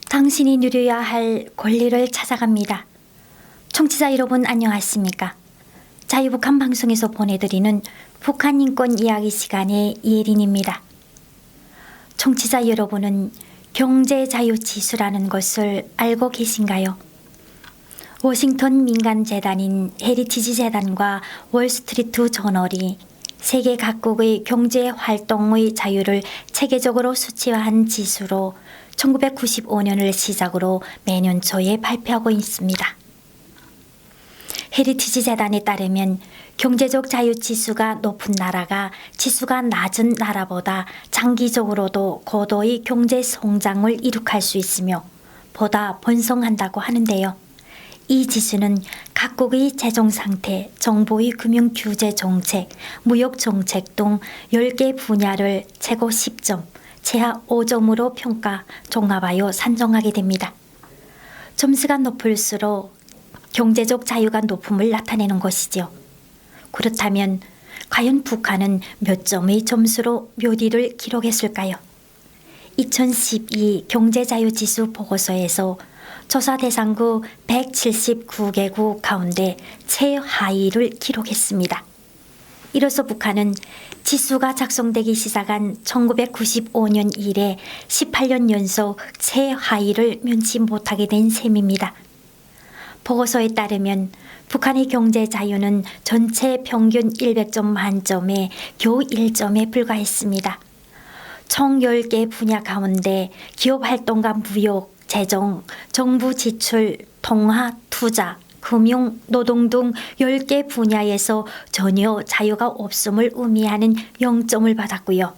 당신이 누려야 할 권리를 찾아갑니다. 청취자 여러분 안녕하십니까? 자유북한 방송에서 보내드리는 북한 인권 이야기 시간의 이혜린입니다. 청취자 여러분은 경제자유지수라는 것을 알고 계신가요? 워싱턴 민간재단인 헤리티지 재단과 월스트리트 저널이 세계 각국의 경제활동의 자유를 체계적으로 수치화한 지수로 1995년을 시작으로 매년 초에 발표하고 있습니다. 헤리티지 재단에 따르면 경제적 자유지수가 높은 나라가 지수가 낮은 나라보다 장기적으로도 고도의 경제 성장을 이룩할 수 있으며 보다 번성한다고 하는데요. 이 지수는 각국의 재정 상태, 정부의 금융 규제 정책, 무역 정책 등 10개 분야를 최고 10점, 최하 5점으로 평가, 종합하여 산정하게 됩니다. 점수가 높을수록 경제적 자유가 높음을 나타내는 것이죠. 그렇다면 과연 북한은 몇 점의 점수로 묘디를 기록했을까요? 2012 경제자유지수 보고서에서 조사 대상국 179개국 가운데 최하위를 기록했습니다. 이로써 북한은 지수가 작성되기 시작한 1995년 이래 18년 연속 최하위를 면치 못하게 된 셈입니다. 보고서에 따르면 북한의 경제 자유는 전체 평균 100점 만점에 겨우 1점에 불과했습니다. 총 10개 분야 가운데 기업활동과 무역, 재정, 정부 지출, 통화, 투자, 금융, 노동 등 10개 분야에서 전혀 자유가 없음을 의미하는 0점을 받았고요.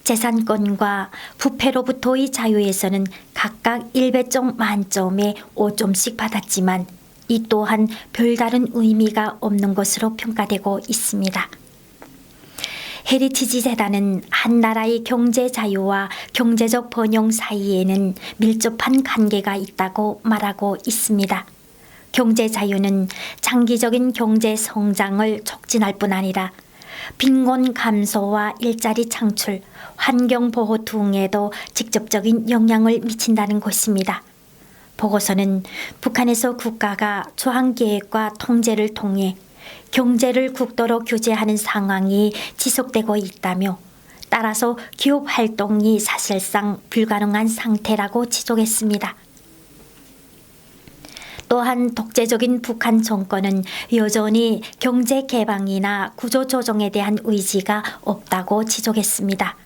재산권과 부패로부터의 자유에서는 각각 100점 만점에 5점씩 받았지만 이 또한 별다른 의미가 없는 것으로 평가되고 있습니다. 헤리티지 재단은 한 나라의 경제 자유와 경제적 번영 사이에는 밀접한 관계가 있다고 말하고 있습니다. 경제 자유는 장기적인 경제 성장을 촉진할 뿐 아니라 빈곤 감소와 일자리 창출, 환경 보호 등에도 직접적인 영향을 미친다는 것입니다. 보고서는 북한에서 국가가 조항계획과 통제를 통해 경제를 국도로 규제하는 상황이 지속되고 있다며 따라서 기업 활동이 사실상 불가능한 상태라고 지적했습니다. 또한 독재적인 북한 정권은 여전히 경제 개방이나 구조 조정에 대한 의지가 없다고 지적했습니다.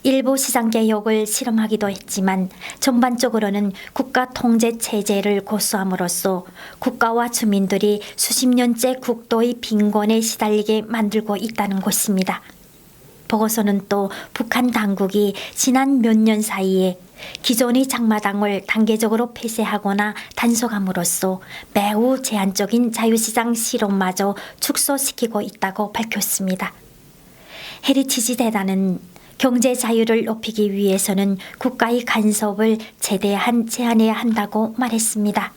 일부 시장 개혁을 실험하기도 했지만 전반적으로는 국가 통제 체제를 고수함으로써 국가와 주민들이 수십 년째 국도의 빈곤에 시달리게 만들고 있다는 것입니다. 보고서는 또 북한 당국이 지난 몇 년 사이에 기존의 장마당을 단계적으로 폐쇄하거나 단속함으로써 매우 제한적인 자유시장 실험마저 축소시키고 있다고 밝혔습니다. 헤리티지 재단은 경제 자유를 높이기 위해서는 국가의 간섭을 최대한 제한해야 한다고 말했습니다.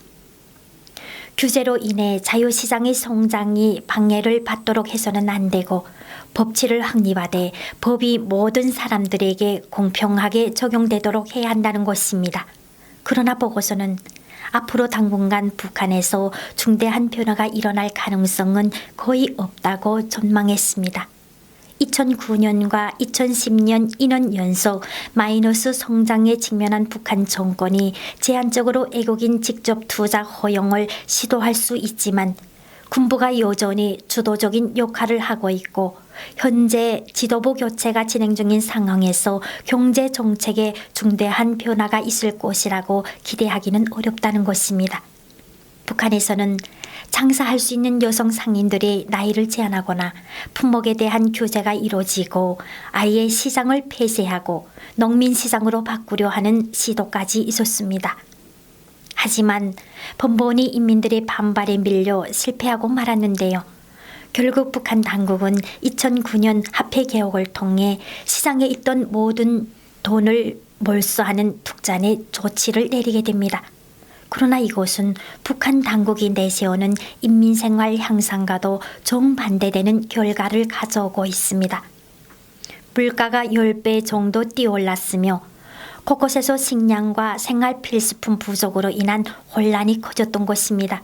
규제로 인해 자유시장의 성장이 방해를 받도록 해서는 안 되고 법치를 확립하되 법이 모든 사람들에게 공평하게 적용되도록 해야 한다는 것입니다. 그러나 보고서는 앞으로 당분간 북한에서 중대한 변화가 일어날 가능성은 거의 없다고 전망했습니다. 2009년과 2010년 2년 연속 마이너스 성장에 직면한 북한 정권이 제한적으로 외국인 직접 투자 허용을 시도할 수 있지만 군부가 여전히 주도적인 역할을 하고 있고 현재 지도부 교체가 진행 중인 상황에서 경제 정책에 중대한 변화가 있을 것이라고 기대하기는 어렵다는 것입니다. 북한에서는 장사할 수 있는 여성 상인들이 나이를 제한하거나 품목에 대한 규제가 이루어지고 아예 시장을 폐쇄하고 농민 시장으로 바꾸려 하는 시도까지 있었습니다. 하지만 번번이 인민들의 반발에 밀려 실패하고 말았는데요. 결국 북한 당국은 2009년 화폐 개혁을 통해 시장에 있던 모든 돈을 몰수하는 특단의 조치를 내리게 됩니다. 그러나 이것은 북한 당국이 내세우는 인민생활 향상과도 정반대되는 결과를 가져오고 있습니다. 물가가 10배 정도 뛰어올랐으며 곳곳에서 식량과 생활 필수품 부족으로 인한 혼란이 커졌던 것입니다.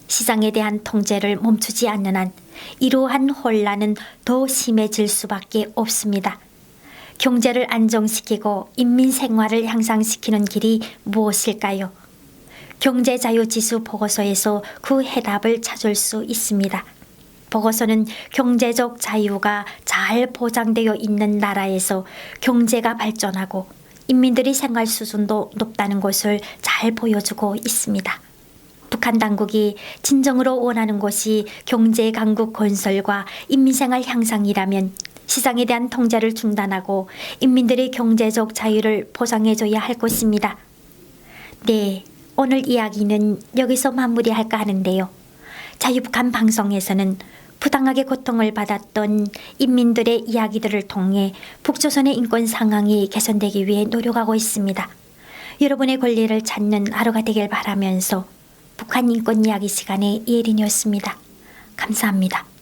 시장에 대한 통제를 멈추지 않는 한 이러한 혼란은 더 심해질 수밖에 없습니다. 경제를 안정시키고 인민 생활을 향상시키는 길이 무엇일까요? 경제자유지수 보고서에서 그 해답을 찾을 수 있습니다. 보고서는 경제적 자유가 잘 보장되어 있는 나라에서 경제가 발전하고 인민들의 생활 수준도 높다는 것을 잘 보여주고 있습니다. 북한 당국이 진정으로 원하는 것이 경제 강국 건설과 인민생활 향상이라면 시장에 대한 통제를 중단하고 인민들의 경제적 자유를 보장해줘야 할 것입니다. 네, 오늘 이야기는 여기서 마무리할까 하는데요. 자유북한 방송에서는 부당하게 고통을 받았던 인민들의 이야기들을 통해 북조선의 인권 상황이 개선되기 위해 노력하고 있습니다. 여러분의 권리를 찾는 하루가 되길 바라면서 북한 인권 이야기 시간의 이혜린이었습니다. 감사합니다.